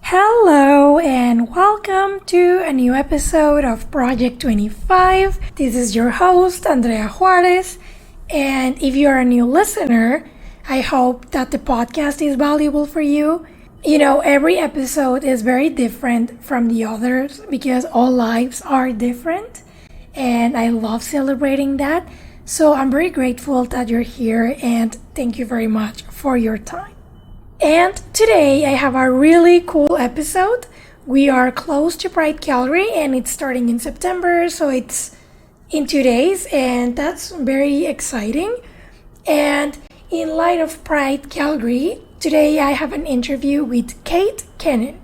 Hello and welcome to a new episode of Project 25. This is your host, Andrea Juarez, and if you're a new listener, I hope that the podcast is valuable for you. You know, every episode is very different from the others because all lives are different, and I love celebrating that. So I'm very grateful that you're here, and thank you very much for your time. And today I have a really cool episode. We are close to Pride Calgary and it's starting in September, so it's in 2 days, and that's very exciting. And in light of Pride Calgary, today I have an interview with Kenin.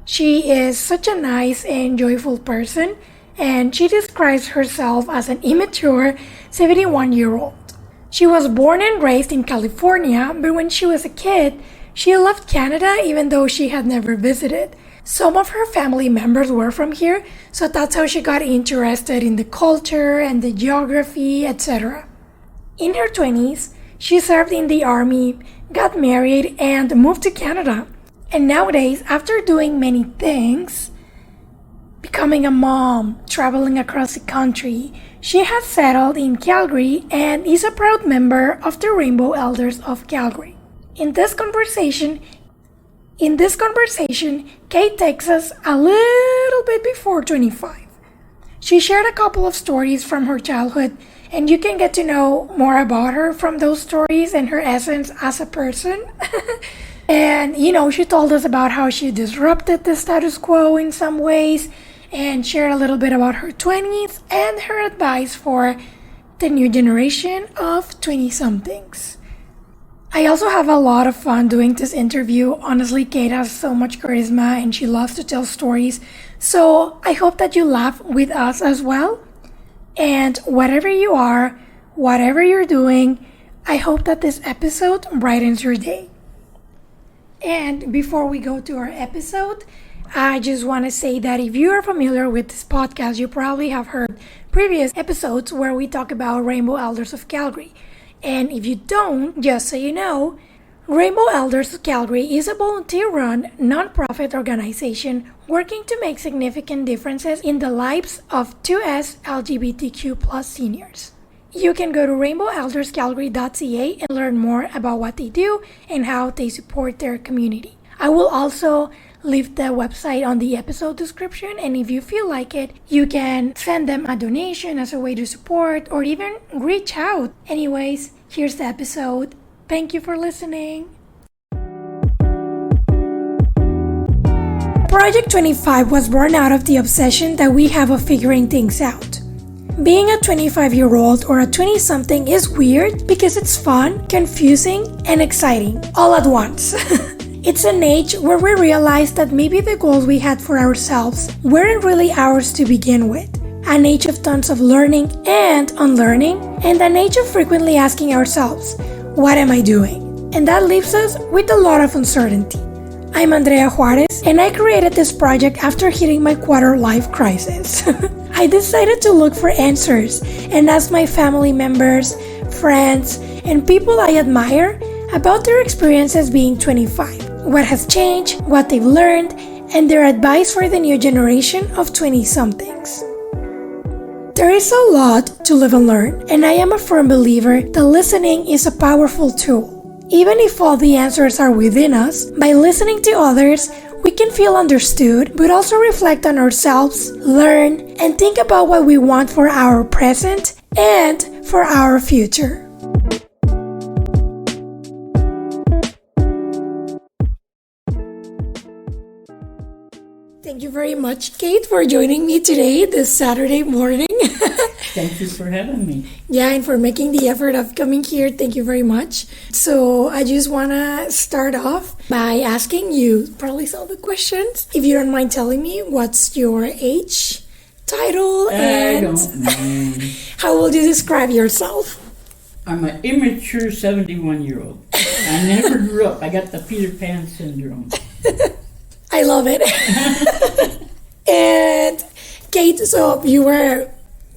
She is such a nice and joyful person, and she describes herself as an immature 71-year-old. She was born and raised in California, but when she was a kid, she loved Canada even though she had never visited. Some of her family members were from here, so that's how she got interested in the culture and the geography, etc. In her 20s, she served in the army, got married, and moved to Canada. And nowadays, after doing many things, becoming a mom, traveling across the country, she has settled in Calgary and is a proud member of the Rainbow Elders of Calgary. In this conversation, Kate takes us a little bit before 25. She shared a couple of stories from her childhood, and you can get to know more about her from those stories and her essence as a person. And, she told us about how she disrupted the status quo in some ways, and shared a little bit about her 20s and her advice for the new generation of 20-somethings. I also have a lot of fun doing this interview. Honestly, Kate has so much charisma and she loves to tell stories, so I hope that you laugh with us as well. And whatever you are, whatever you're doing, I hope that this episode brightens your day. And before we go to our episode, I just want to say that if you are familiar with this podcast, you probably have heard previous episodes where we talk about Rainbow Elders of Calgary. And if you don't, just so you know, Rainbow Elders of Calgary is a volunteer-run, non-profit organization working to make significant differences in the lives of 2S LGBTQ+ seniors. You can go to rainbowelders.calgary.ca and learn more about what they do and how they support their community. I will also leave the website on the episode description, and if you feel like it, you can send them a donation as a way to support or even reach out. Anyways, here's the episode. Thank you for listening. Project 25 was born out of the obsession that we have of figuring things out. Being a 25-year-old or a 20-something is weird because it's fun, confusing, and exciting all at once. It's an age where we realize that maybe the goals we had for ourselves weren't really ours to begin with. An age of tons of learning and unlearning, and an age of frequently asking ourselves, what am I doing? And that leaves us with a lot of uncertainty. I'm Andrea Juarez, and I created this project after hitting my quarter-life crisis. I decided to look for answers and ask my family members, friends, and people I admire about their experiences being 25. What has changed, what they've learned, and their advice for the new generation of 20-somethings. There is a lot to live and learn, and I am a firm believer that listening is a powerful tool. Even if all the answers are within us, by listening to others, we can feel understood, but also reflect on ourselves, learn, and think about what we want for our present and for our future. Thank you very much, Kate, for joining me today this Saturday morning. Thank you for having me. Yeah, and for making the effort of coming here. Thank you very much. So I just want to start off by asking you probably some of the questions. If you don't mind telling me, what's your age, title, and I don't mind. How would you describe yourself? I'm an immature 71-year-old. I never grew up. I got the Peter Pan syndrome. I love it. And Kate, so you were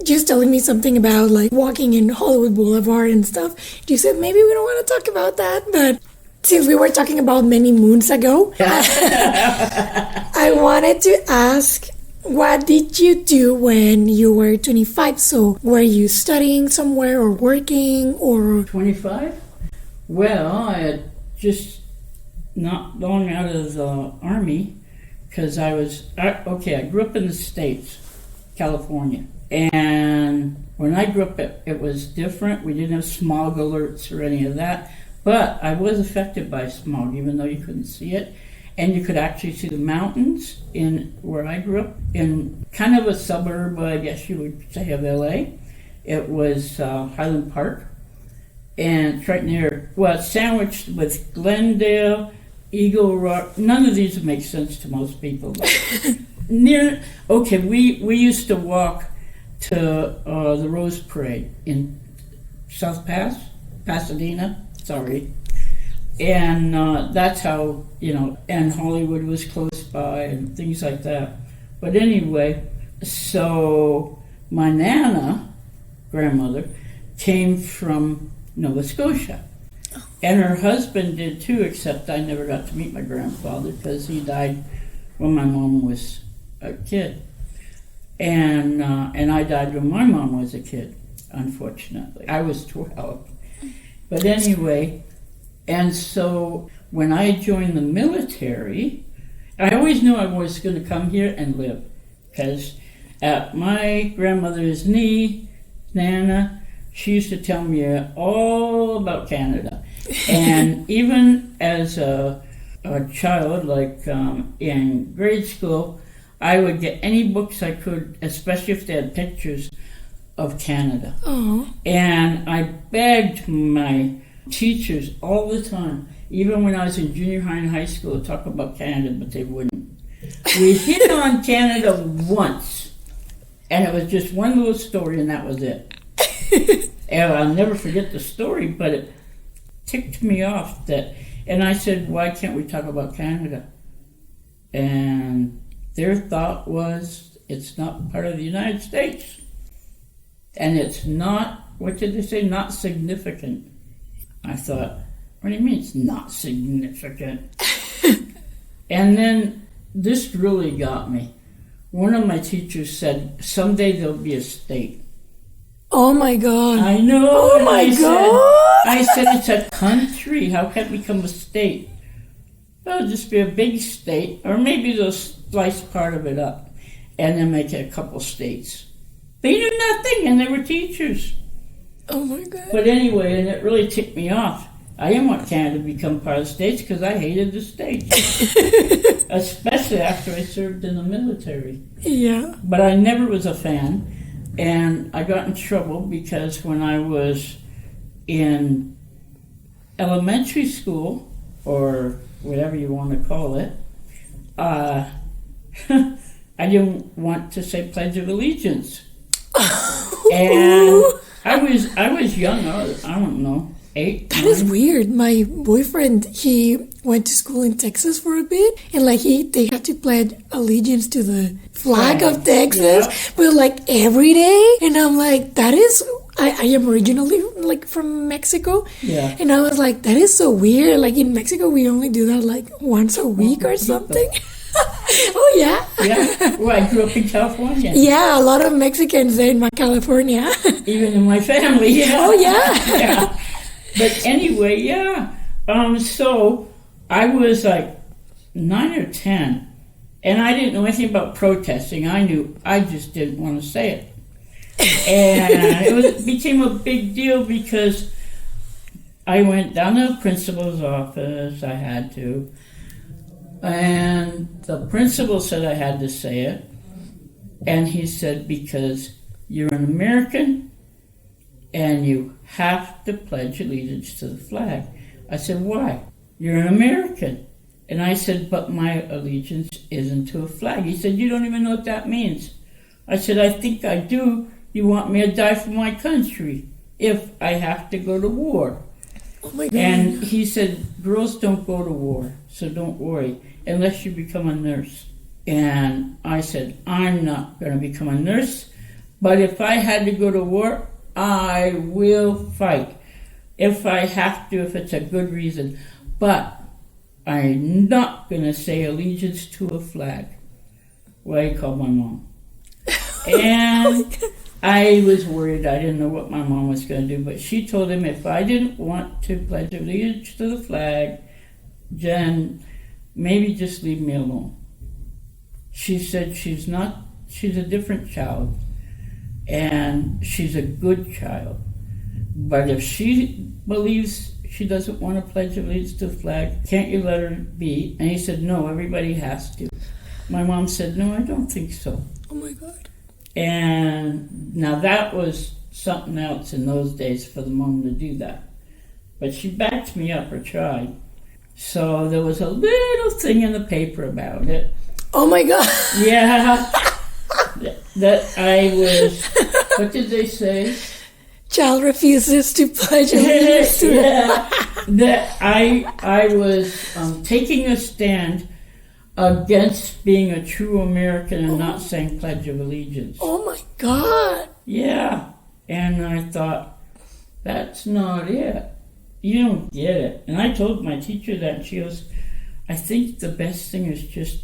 just telling me something about like walking in Hollywood Boulevard and stuff. You said maybe we don't want to talk about that, but since we were talking about many moons ago, I wanted to ask, what did you do when you were 25? So were you studying somewhere or working or... 25? Well, I had just not long out of the Army because I grew up in the States, California. And when I grew up, it was different. We didn't have smog alerts or any of that. But I was affected by smog, even though you couldn't see it. And you could actually see the mountains in where I grew up, in kind of a suburb, I guess you would say, of LA. It was Highland Park. And it's right near, well, it's sandwiched with Glendale, Eagle Rock. None of these would make sense to most people. We used to walk to the Rose Parade in South Pasadena. Sorry. And that's how, and Hollywood was close by and things like that. But anyway, so my grandmother, came from Nova Scotia. And her husband did too, except I never got to meet my grandfather because he died when my mom was a kid. And I died when my mom was a kid, unfortunately. I was 12. But anyway, and so when I joined the military, I always knew I was going to come here and live. Because at my grandmother's knee, Nana, she used to tell me all about Canada. And even as a child, like in grade school, I would get any books I could, especially if they had pictures of Canada. Oh. And I begged my teachers all the time, even when I was in junior high and high school, to talk about Canada, but they wouldn't. We hit on Canada once, and it was just one little story, and that was it. And I'll never forget the story, but it ticked me off and I said, why can't we talk about Canada? And their thought was, it's not part of the United States. And it's not, what did they say, not significant. I thought, what do you mean it's not significant? And then this really got me. One of my teachers said, someday there'll be a state. Oh my God. I know. Oh my God. I said, it's a country. How can it become a state? Well, it'll just be a big state, or maybe they'll slice part of it up and then make it a couple states. They knew nothing, and they were teachers. Oh my God. But anyway, and it really ticked me off. I didn't want Canada to become part of the States because I hated the States. Especially after I served in the military. Yeah. But I never was a fan. And I got in trouble because when I was in elementary school, or whatever you want to call it, I didn't want to say Pledge of Allegiance. And I was young, I don't know, 8. That is weird. My boyfriend, he went to school in Texas for a bit, and they had to pledge allegiance to the flag of Texas, but every day. And I'm like, that is, I am originally from Mexico, and I was like, that is so weird. In Mexico, we only do that once a week or something. Oh yeah. Yeah. Well, I grew up in California. Yeah, a lot of Mexicans in California. Even in my family. Yeah. Oh yeah. Yeah. But anyway, yeah. So I was 9 or 10, and I didn't know anything about protesting. I just didn't want to say it. And it became a big deal because I went down to the principal's office. I had to. And the principal said I had to say it. And he said, because you're an American and you have to pledge allegiance to the flag. I said, why? You're an American. And I said, but my allegiance isn't to a flag. He said, you don't even know what that means. I said, I think I do. You want me to die for my country if I have to go to war. Oh my God. And he said, girls don't go to war, so don't worry, unless you become a nurse. And I said, I'm not going to become a nurse, but if I had to go to war, I will fight. If I have to, if it's a good reason. but I'm not going to say allegiance to a flag. Well, I called my mom. And I was worried. I didn't know what my mom was going to do, but she told him if I didn't want to pledge allegiance to the flag, then maybe just leave me alone. She said she's a different child, and she's a good child. But if she believes she doesn't want to pledge allegiance to the flag, can't you let her be? And he said, no, everybody has to. My mom said, no, I don't think so. Oh my God. And now that was something else in those days for the mom to do that. But she backed me up, or tried. So there was a little thing in the paper about it. Oh my God. Yeah. That I was, what did they say? Child refuses to pledge allegiance to that I was taking a stand against being a true American and not saying Pledge of Allegiance. Oh my God. Yeah. And I thought, that's not it. You don't get it. And I told my teacher that, and she goes, I think the best thing is just,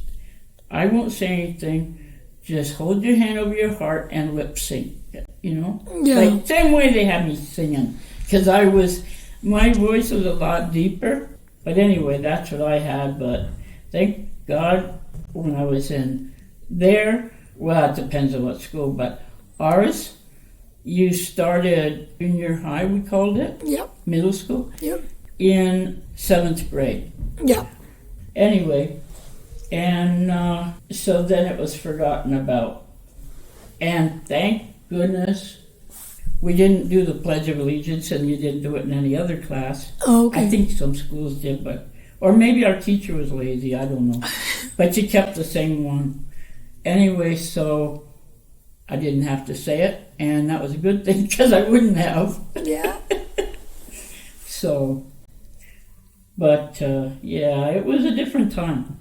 I won't say anything, just hold your hand over your heart and lip sync, you know? Yeah. Like, same way they had me singing. Because my voice was a lot deeper. But anyway, that's what I had. But thank God, when I was in there, well, it depends on what school, but ours, you started junior high, we called it. Yep. Middle school. Yep. In 7th grade. Yep. Anyway, and so then it was forgotten about. And thank goodness we didn't do the Pledge of Allegiance, and you didn't do it in any other class. Oh, okay. I think some schools did, but, or maybe our teacher was lazy, I don't know. But you kept the same one. Anyway, so I didn't have to say it, and that was a good thing because I wouldn't have. Yeah. So, but yeah, it was a different time.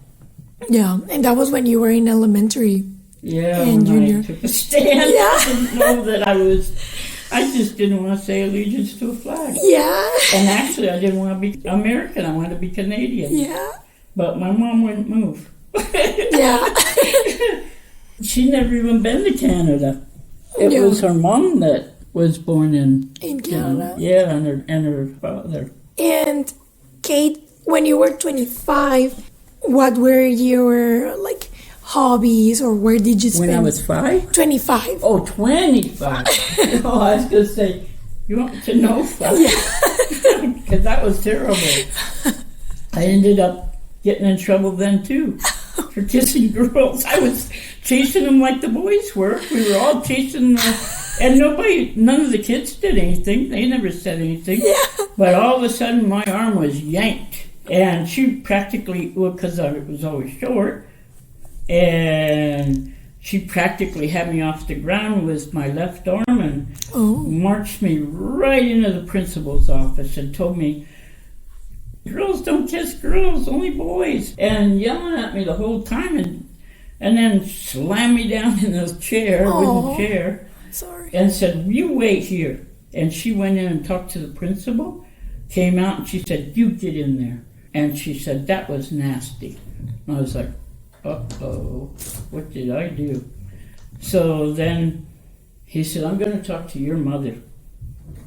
Yeah, and that was when you were in elementary. Yeah, and when junior. I took a stand. Yeah. I didn't know that I just didn't want to say allegiance to a flag. Yeah. And actually, I didn't want to be American. I wanted to be Canadian. Yeah. But my mom wouldn't move. Yeah. She'd never even been to Canada. It Yeah. was her mom that was born in Canada. Yeah, and her father. And Kate, when you were 25, what were your hobbies, or where did you spend? When I was 5? 25. Oh, 25. Oh, I was going to say, you want to know 5? Yeah. Because that was terrible. I ended up getting in trouble then, too, for kissing girls. I was chasing them like the boys were. We were all chasing them. And none of the kids did anything. They never said anything. Yeah. But all of a sudden, my arm was yanked. And she practically, because I was always short, and she practically had me off the ground with my left arm and marched me right into the principal's office and told me, girls don't kiss girls, only boys. And yelling at me the whole time, and then slammed me down in the chair, wooden chair. Sorry. And said, you wait here. And she went in and talked to the principal, came out, and she said, you get in there. And she said, that was nasty. And I was like, uh-oh, what did I do? So then he said, I'm going to talk to your mother.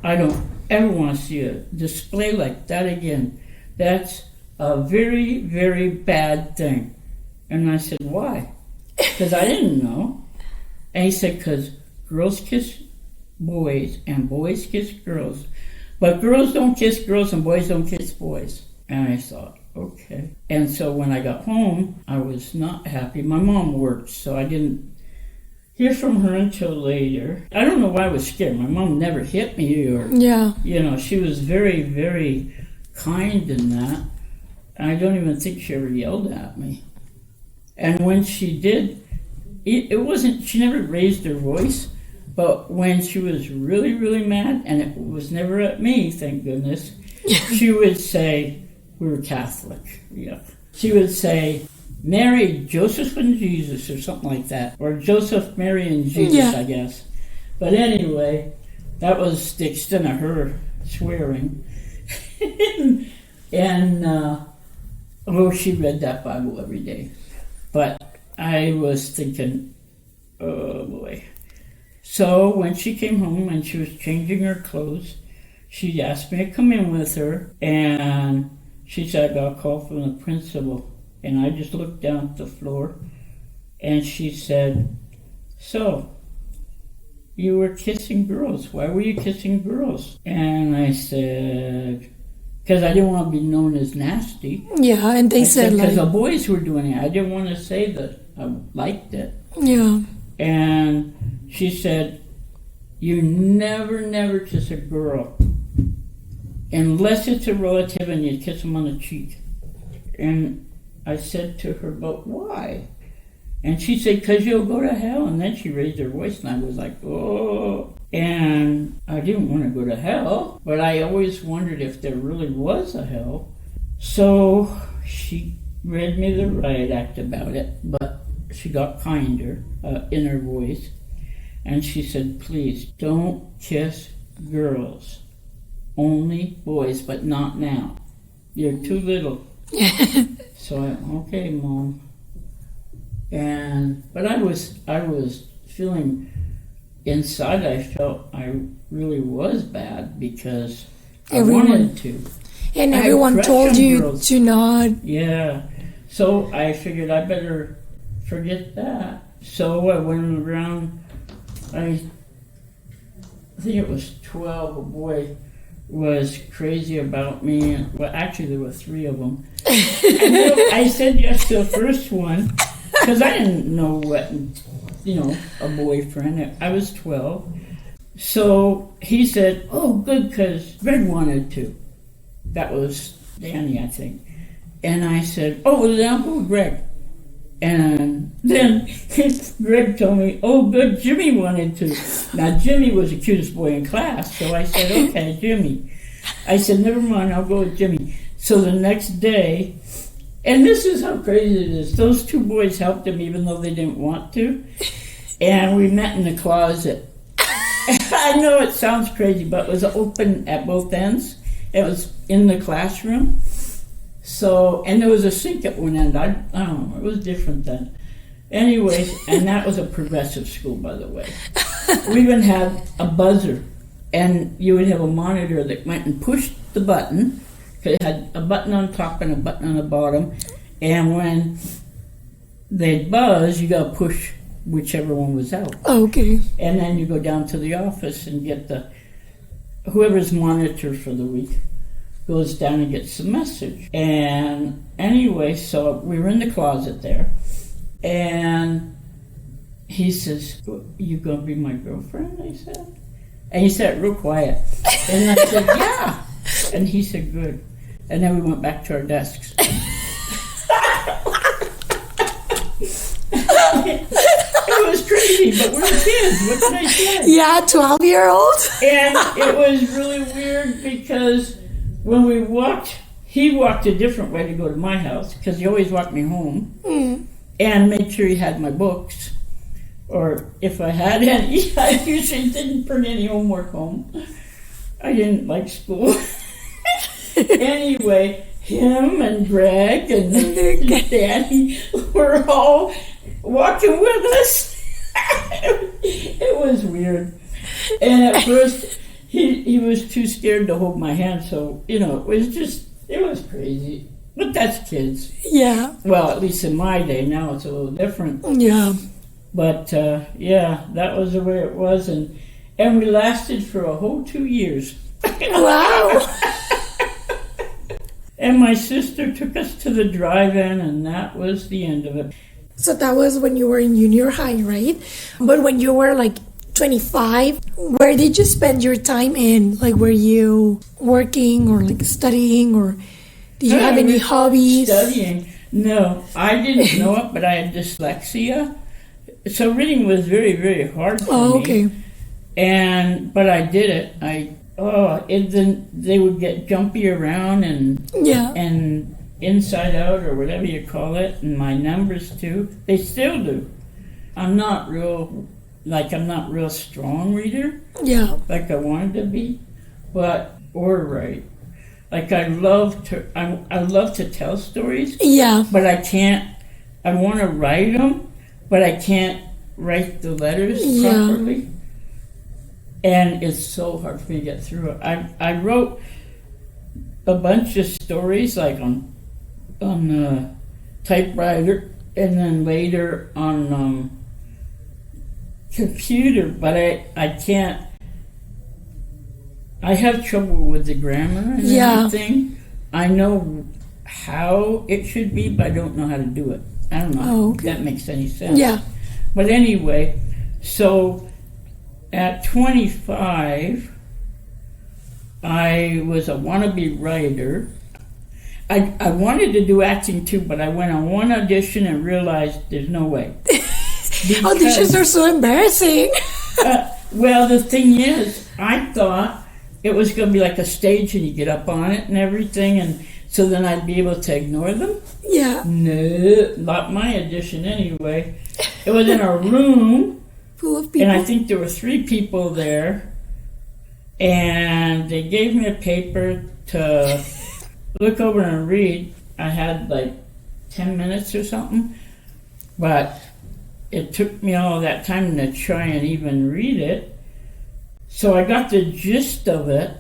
I don't ever want to see a display like that again. That's a very, very bad thing. And I said, why? Because I didn't know. And he said, because girls kiss boys and boys kiss girls. But girls don't kiss girls and boys don't kiss boys. And I thought, okay. And so when I got home, I was not happy. My mom worked, so I didn't hear from her until later. I don't know why I was scared. My mom never hit me or, she was very, very kind in that. And I don't even think she ever yelled at me. And when she did, it wasn't, she never raised her voice, but when she was really, really mad, and it was never at me, thank goodness, she would say, we were Catholic, yeah. She would say, Mary, Joseph, and Jesus, or something like that. Or Joseph, Mary, and Jesus, I guess. But anyway, that was the extent of her swearing. And, she read that Bible every day. But I was thinking, oh boy. So when she came home and she was changing her clothes, she asked me to come in with her, and she said, I got a call from the principal. And I just looked down at the floor, and she said, so, you were kissing girls. Why were you kissing girls? And I said, because I didn't want to be known as nasty. Yeah, and they said because like... the boys were doing it. I didn't want to say that I liked it. Yeah. And she said, you never kiss a girl unless it's a relative and you kiss them on the cheek. And I said to her, but why? And she said, because you'll go to hell. And then she raised her voice, and I was like, oh. And I didn't want to go to hell, but I always wondered if there really was a hell. So she read me the riot act about it, but she got kinder in her voice. And she said, please, don't kiss girls. Only boys, but not now. You're too little. So I, okay, Mom. But I was feeling inside. I felt I really was bad because I wanted to. And everyone told you girls to not. Yeah. So I figured I better forget that. So I went around. I think it was 12. A boy was crazy about me. Well, actually, there were 3 of them. I said yes to the first one because I didn't know what, a boyfriend. I was 12. So he said, oh, good, because Greg wanted to. That was Danny, I think. And I said, oh, well, then I'll go with Greg. And then Greg told me, oh, good, Jimmy wanted to. Now, Jimmy was the cutest boy in class, so I said, okay, Jimmy. I said, never mind, I'll go with Jimmy. So the next day, and this is how crazy it is, those 2 boys helped him even though they didn't want to, and we met in the closet. I know it sounds crazy, but it was open at both ends. It was in the classroom. So, and there was a sink at one end. I don't know, it was different then. Anyways, and that was a progressive school, by the way. We even had a buzzer, and you would have a monitor that went and pushed the button, because it had a button on top and a button on the bottom, and when they'd buzz, you got to push whichever one was out. Okay. And then you go down to the office and get whoever's monitor for the week goes down and gets the message. And anyway, so we were in the closet there, and he says, you gonna be my girlfriend? I said. And he said it real quiet. And I said, yeah. And he said, good. And then we went back to our desks. It was crazy, but we're kids. What did I say? Yeah, 12-year-old. And it was really weird because when we walked, he walked a different way to go to my house because he always walked me home and made sure he had my books. Or if I had any, I usually didn't bring any homework home. I didn't like school. Anyway, him and Greg and Danny were all walking with us. It was weird. And at first, he was too scared to hold my hand, so, it was crazy. But that's kids. Yeah. Well, at least in my day. Now it's a little different. Yeah. But, that was the way it was. And we lasted for a whole 2 years. Wow. And my sister took us to the drive-in, and that was the end of it. So that was when you were in junior high, right? But when you were like 25, where did you spend your time in? Like, were you working or like studying, or did you have any hobbies? Studying? No, I didn't know it, but I had dyslexia. So reading was very, very hard for me. Oh, okay. But I did it. Then they would get jumpy around and inside out or whatever you call it, and my numbers too. They still do. I'm not real strong reader. Yeah. Like I wanted to be, or right. Like I love to tell stories, Yeah. but I can't. I want to write them, but I can't write the letters properly, and it's so hard for me to get through it. I wrote a bunch of stories like on typewriter, and then later on computer, but I can't. I have trouble with the grammar and everything. I know how it should be, but I don't know how to do it. I don't know if that makes any sense. Yeah. But anyway, so at 25, I was a wannabe writer. I wanted to do acting too, but I went on one audition and realized there's no way. Auditions are so embarrassing. Well, the thing is, I thought it was going to be like a stage and you get up on it and everything, and so then I'd be able to ignore them. Yeah. No, not my audition anyway. It was in a room Full of people. and I think there were 3 people there, and they gave me a paper to look over and read. I had like 10 minutes or something, but it took me all that time to try and even read it. So I got the gist of it,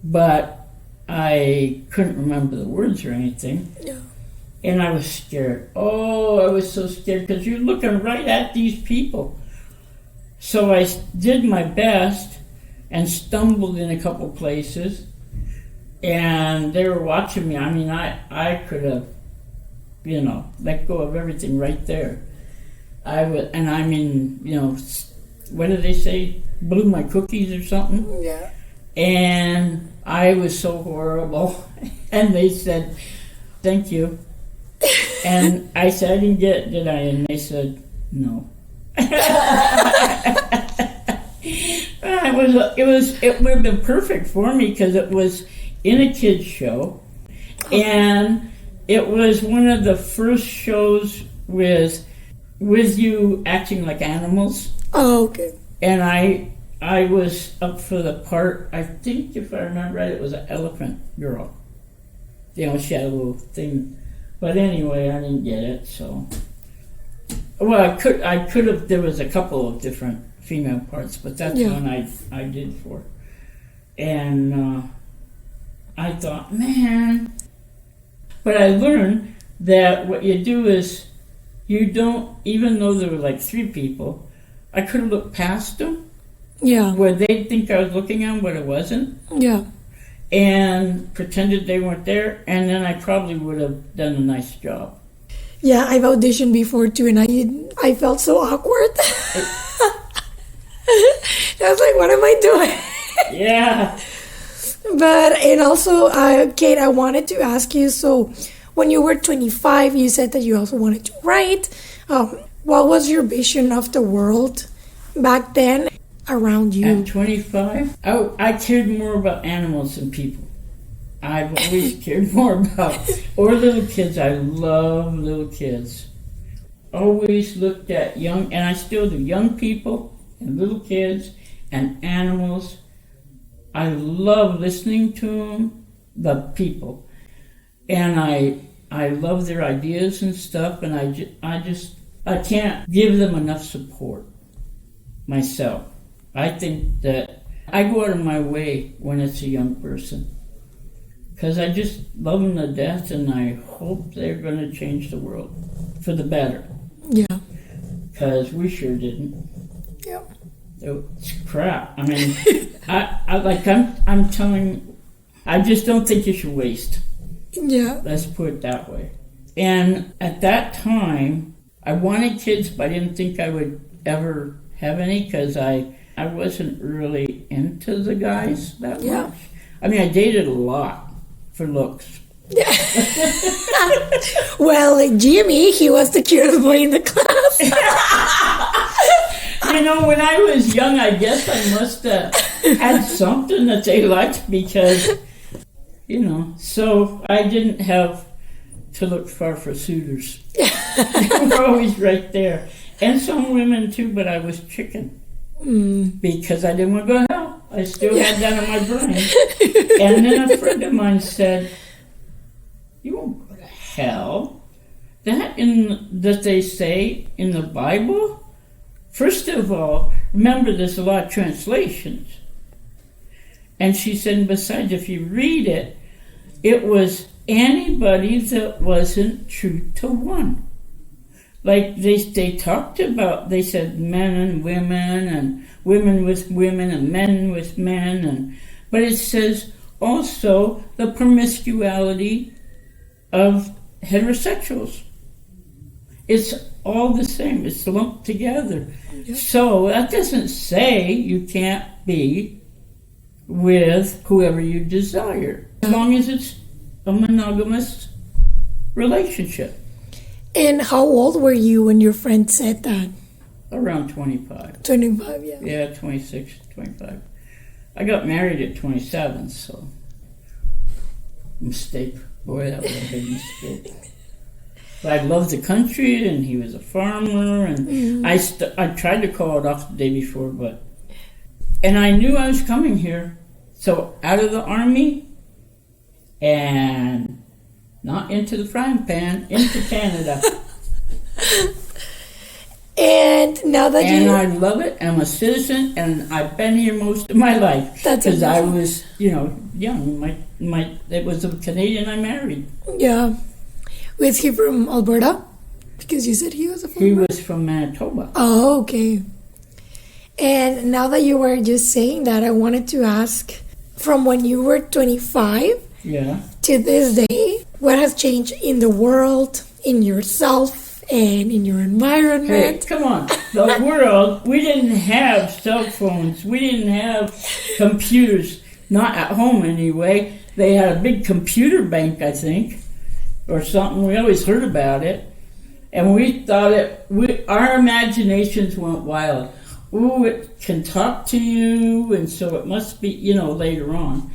but I couldn't remember the words or anything. Yeah. And I was scared. Oh, I was so scared because you're looking right at these people. So I did my best and stumbled in a couple places. And they were watching me. I mean, I could have, let go of everything right there. What did they say? Blew my cookies or something? Yeah. And I was so horrible. And they said, thank you. And I said, I didn't get it, did I? And they said, no. It would have been perfect for me because it was in a kids show. And it was one of the first shows with you acting like animals. Oh, okay. And I was up for the part. I think if I remember right, it was an elephant girl. She had a little thing. But anyway, I didn't get it, so. Well, I could have, there was a couple of different female parts, but that's one I did for. And I thought, man. But I learned that what you do is, you don't, even though there were like 3 people, I could have looked past them. Yeah. Where they'd think I was looking at them, but it wasn't. Yeah. And pretended they weren't there, and then I probably would have done a nice job. Yeah, I've auditioned before too, and I felt so awkward. I was like, what am I doing? Yeah. And also, Kate, I wanted to ask you, so when you were 25, you said that you also wanted to write. What was your vision of the world back then around you? At 25, I cared more about animals than people. I've always cared more about, or little kids. I love little kids. Always looked at young, and I still do, young people and little kids and animals. I love listening to them, the people. And I love their ideas and stuff, and I can't give them enough support myself. I think that I go out of my way when it's a young person because I just love them to death, and I hope they're going to change the world for the better. Yeah. Because we sure didn't. Yeah. It's crap. I mean, I'm telling, I just don't think you should waste. Yeah. Let's put it that way. And at that time, I wanted kids, but I didn't think I would ever have any because I wasn't really into the guys that much. I mean, I dated a lot for looks. Well, like Jimmy, he was the cutest boy in the class. When I was young, I guess I must have had something that they liked because, so I didn't have to look far for suitors. They were always right there. And some women too, but I was chicken. Because I didn't want to go to hell. I still had that in my brain. And then a friend of mine said, "You won't go to hell." That they say in the Bible? First of all, remember there's a lot of translations. And she said, besides, if you read it, it was anybody that wasn't true to one. Like they talked about, they said men and women with women, and men with men, but it says also the promiscuity of heterosexuals. It's all the same. It's lumped together. Yep. So that doesn't say you can't be with whoever you desire, as long as it's a monogamous relationship. And how old were you when your friend said that? Around 25. 25, yeah. Yeah, 26, 25. I got married at 27, so mistake. Boy, that was a big mistake. But I loved the country, and he was a farmer, and I tried to call it off the day before, and I knew I was coming here. So out of the army, and not into the frying pan, into Canada. And now that I love it. I'm a citizen, and I've been here most of my life. That's because I amazing. was, young. It was a Canadian I married. Yeah. Was he from Alberta? Because you said he was a farmer. He was from Manitoba. Oh, okay. And now that you were just saying that, I wanted to ask, from when you were 25 to this day, what has changed in the world, in yourself, and in your environment? Hey, come on. The world, we didn't have cell phones. We didn't have computers. Not at home, anyway. They had a big computer bank, I think, or something. We always heard about it. And we thought our imaginations went wild. Ooh, it can talk to you, and so it must be, later on.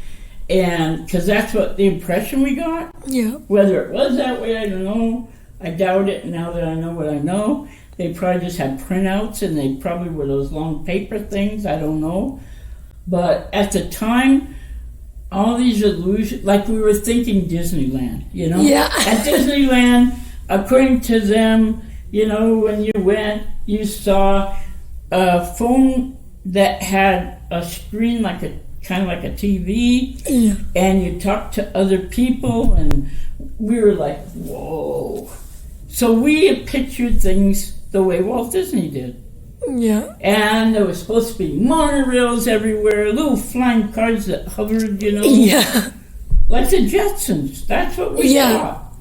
And because that's what the impression we got. Yeah. Whether it was that way, I don't know. I doubt it now that I know what I know. They probably just had printouts, and they probably were those long paper things. I don't know. But at the time, all these illusions, like we were thinking Disneyland, Yeah. At Disneyland, according to them, when you went, you saw a phone that had a screen kind of like a TV, and you talked to other people, and we were like, whoa. So we had pictured things the way Walt Disney did. Yeah. And there was supposed to be monorails everywhere, little flying cars that hovered, Yeah. like the Jetsons. That's what we thought.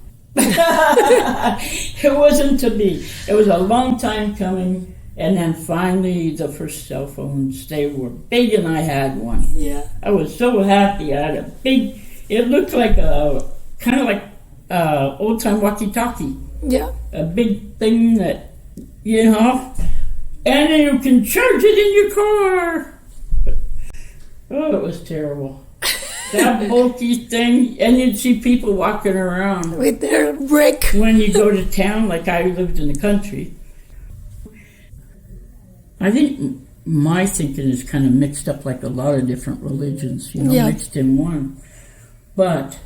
It wasn't to be. It was a long time coming. And then finally, the first cell phones, they were big, and I had one. Yeah. I was so happy. I had a big, it looked like kind of like old-time walkie-talkie. Yeah. A big thing that, and then you can charge it in your car. Oh, it was terrible. That bulky thing, and you'd see people walking around. With their brick. When you go to town, like I lived in the country. I think my thinking is kind of mixed up like a lot of different religions, mixed in one. But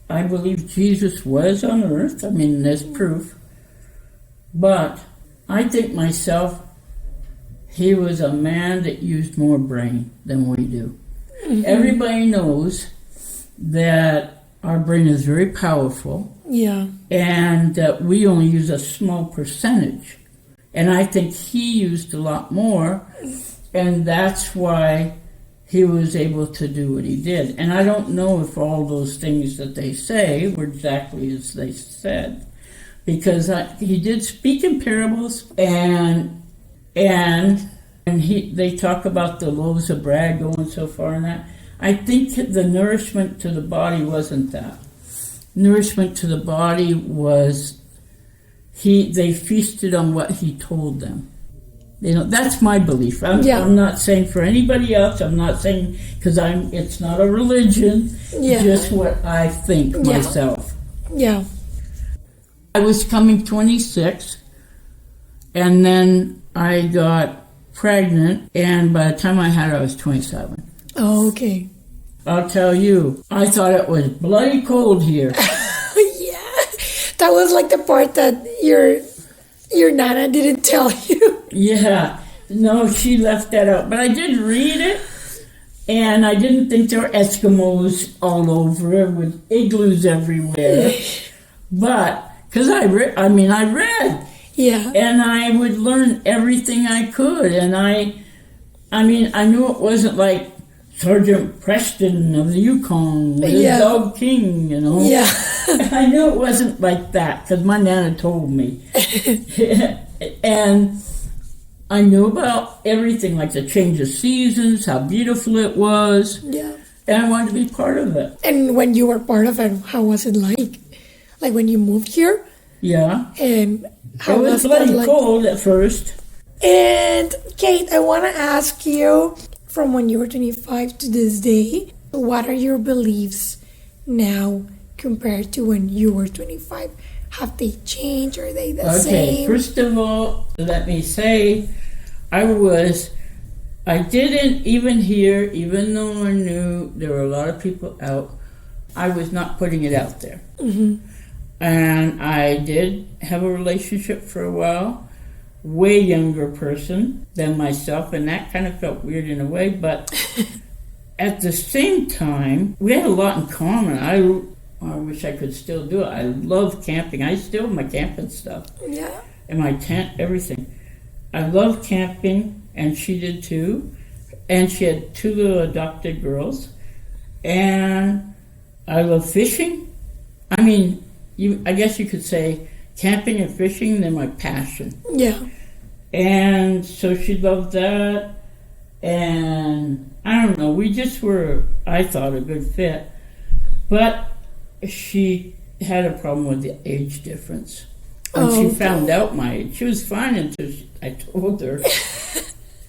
I believe Jesus was on earth. I mean, there's proof. But I think myself, he was a man that used more brain than we do. Mm-hmm. Everybody knows that our brain is very powerful. Yeah. And that we only use a small percentage. And I think he used a lot more, and that's why he was able to do what he did. And I don't know if all those things that they say were exactly as they said, because he did speak in parables, and they talk about the loaves of bread going so far in that. I think the nourishment to the body wasn't that. Nourishment to the body was they feasted on what he told them. That's my belief. I'm not saying for anybody else. I'm not saying because it's not a religion. Yeah. Just what I think myself. Yeah. I was coming 26, and then I got pregnant, and by the time I had her, I was 27. Oh, okay. I'll tell you, I thought it was bloody cold here. Yeah, that was like the part that your nana didn't tell you. Yeah, no, she left that out. But I did read it, and I didn't think there were Eskimos all over with igloos everywhere. But, because I read. Yeah. And I would learn everything I could. And I knew it wasn't like Sergeant Preston of the Yukon with his dog King, you know. Yeah. I knew it wasn't like that because my nana told me. And I knew about everything, like the change of seasons, how beautiful it was. Yeah. And I wanted to be part of it. And when you were part of it, how was it like? Like when you moved here? Yeah. And how it was bloody cold at first. And Kate, I want to ask you, from when you were 25 to this day, what are your beliefs now compared to when you were 25? Have they changed? Are they the same? Okay, first of all, let me say, I didn't even hear, even though I knew there were a lot of people out, I was not putting it out there. Mm-hmm. And I did have a relationship for a while, way younger person than myself, and that kind of felt weird in a way, but at the same time, we had a lot in common. I wish I could still do it. I love camping. I still have my camping stuff. Yeah. And my tent, everything. I love camping, and she did too. And she had 2 little adopted girls. And I love fishing. I mean, I guess you could say camping and fishing, they're my passion. Yeah. And so she loved that. And I don't know, we just were, I thought, a good fit. But she had a problem with the age difference. When she found out my age, she was fine until I told her.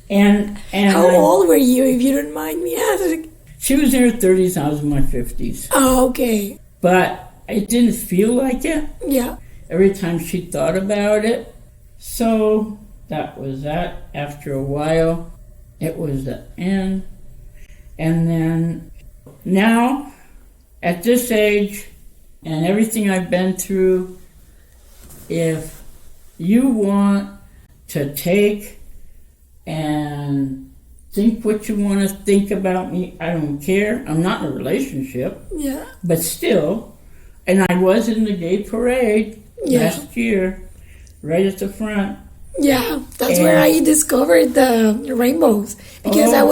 and How old were you, if you don't mind me asking? She was in her 30s, I was in my 50s. Oh, okay. But it didn't feel like it. Yeah. Every time she thought about it. So that was that. After a while, it was the end. And then now, at this age, and everything I've been through, if you want to take and think what you want to think about me, I don't care. I'm not in a relationship. Yeah. But still, and I was in the gay parade last year, right at the front. Yeah, that's where I discovered the rainbows, because I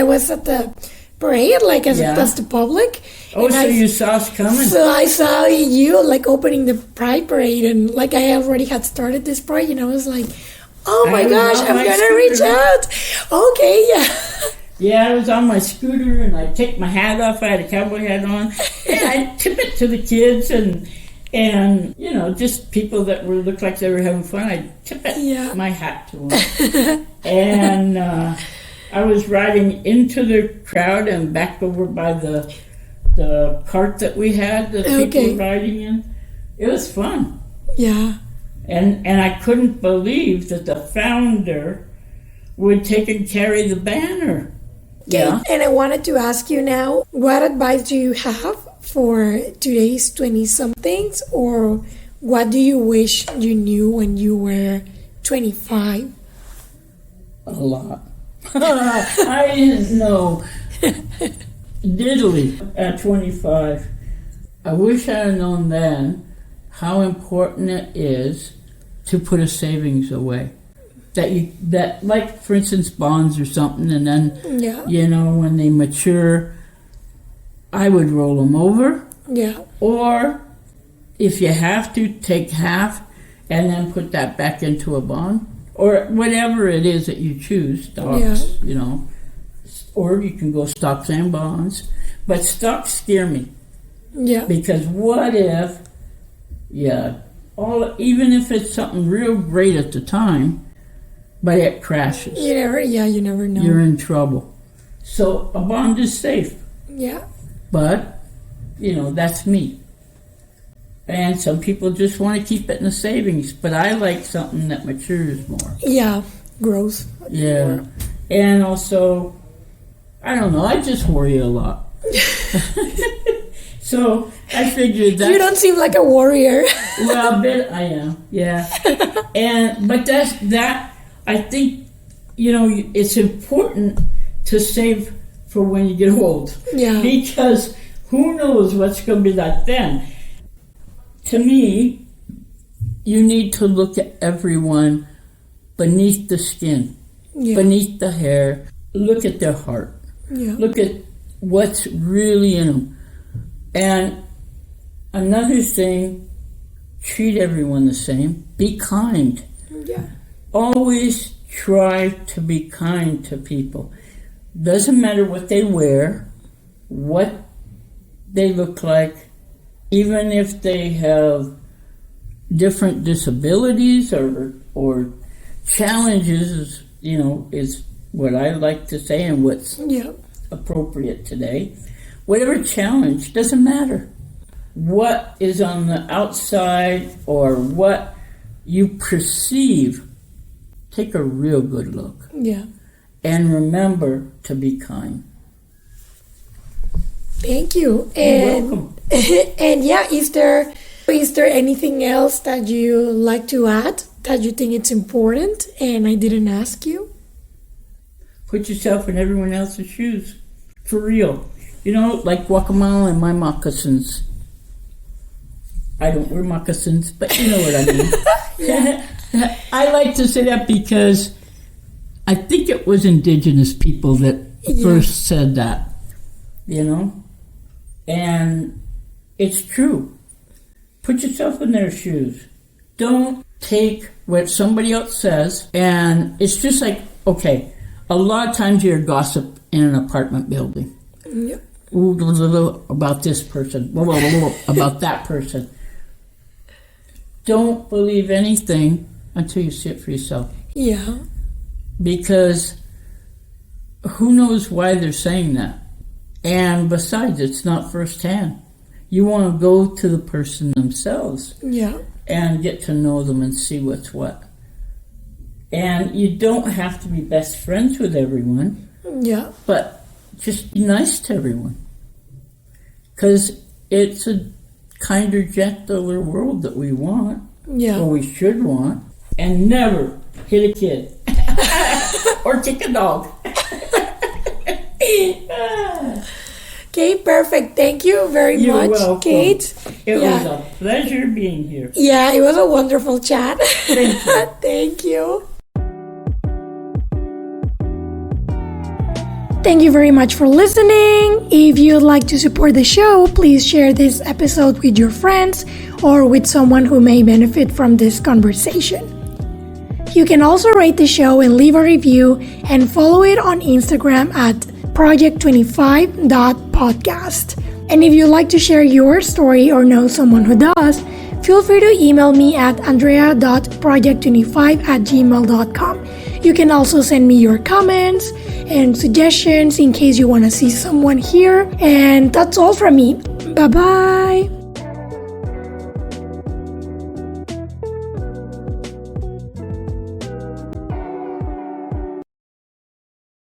was at the parade, like as the public. Oh, so you saw us coming? So I saw you like opening the pride parade, and like I already had started this parade, and I was like, oh my gosh, I'm gonna reach out. Okay, yeah. Yeah, I was on my scooter, and I take my hat off. I had a cowboy hat on, and I tip it to the kids, and you know, just people that looked like they were having fun. I tip it, my hat to them. And I was riding into the crowd and back over by the cart that we had that people were riding in. It was fun. Yeah. And I couldn't believe that the founder would take and carry the banner. Yeah. And I wanted to ask you now, what advice do you have for today's 20-somethings, or what do you wish you knew when you were 25? A lot. I didn't know diddly at 25. I wish I had known then how important it is to put a savings away. That like, for instance, bonds or something, and then, you know, when they mature, I would roll them over. Yeah. Or if you have to, take half and then put that back into a bond. Or whatever it is that you choose, stocks, you know. Or you can go stocks and bonds. But stocks scare me. Yeah. Because what if, even if it's something real great at the time, but it crashes. You never know. You're in trouble. So a bond is safe. Yeah. But, you know, that's me. And some people just want to keep it in the savings. But I like something that matures more. Yeah, grows. Yeah. And also, I don't know. I just worry a lot. So I figured that You don't seem like a warrior. well, a bit I am, yeah. But that I think it's important to save for when you get old. Yeah. Because who knows what's going to be like then. To me, you need to look at everyone beneath the skin, beneath the hair. Look at their heart. Yeah. Look at what's really in them. And another thing, treat everyone the same. Be kind. Yeah. Always try to be kind to people. Doesn't matter what they wear, what they look like, even if they have different disabilities or challenges, is what I like to say and what's appropriate today. Whatever challenge, doesn't matter. What is on the outside or what you perceive, take a real good look. Yeah. And remember to be kind. Thank you. You're welcome. And yeah, is there anything else that you like to add that you think it's important and I didn't ask you? Put yourself in everyone else's shoes. For real. Like Guacamole and my moccasins. I don't wear moccasins, but you know what I mean. I like to say that because I think it was indigenous people that first said that, and it's true. Put yourself in their shoes. Don't take what somebody else says, and it's just like, okay, a lot of times you're gossip in an apartment building. Yeah. Ooh, blah, blah, blah, about this person, blah, blah, blah, blah, about that person. Don't believe anything until you see it for yourself. Yeah. Because who knows why they're saying that? And besides, it's not firsthand. You want to go to the person themselves and get to know them and see what's what. And you don't have to be best friends with everyone. Yeah. But just be nice to everyone. Because it's a kinder, gentler world that we want. Yeah. Or we should want. And never hit a kid. Or kick a dog. Okay, perfect. Thank you very much, welcome. Kate. It was a pleasure being here. Yeah, it was a wonderful chat. Thank you. Thank you. Thank you very much for listening. If you'd like to support the show, please share this episode with your friends or with someone who may benefit from this conversation. You can also rate the show and leave a review and follow it on Instagram at project25.podcast. And if you'd like to share your story or know someone who does, feel free to email me at andrea.project25@gmail.com. You can also send me your comments and suggestions in case you want to see someone here. And that's all from me. Bye-bye.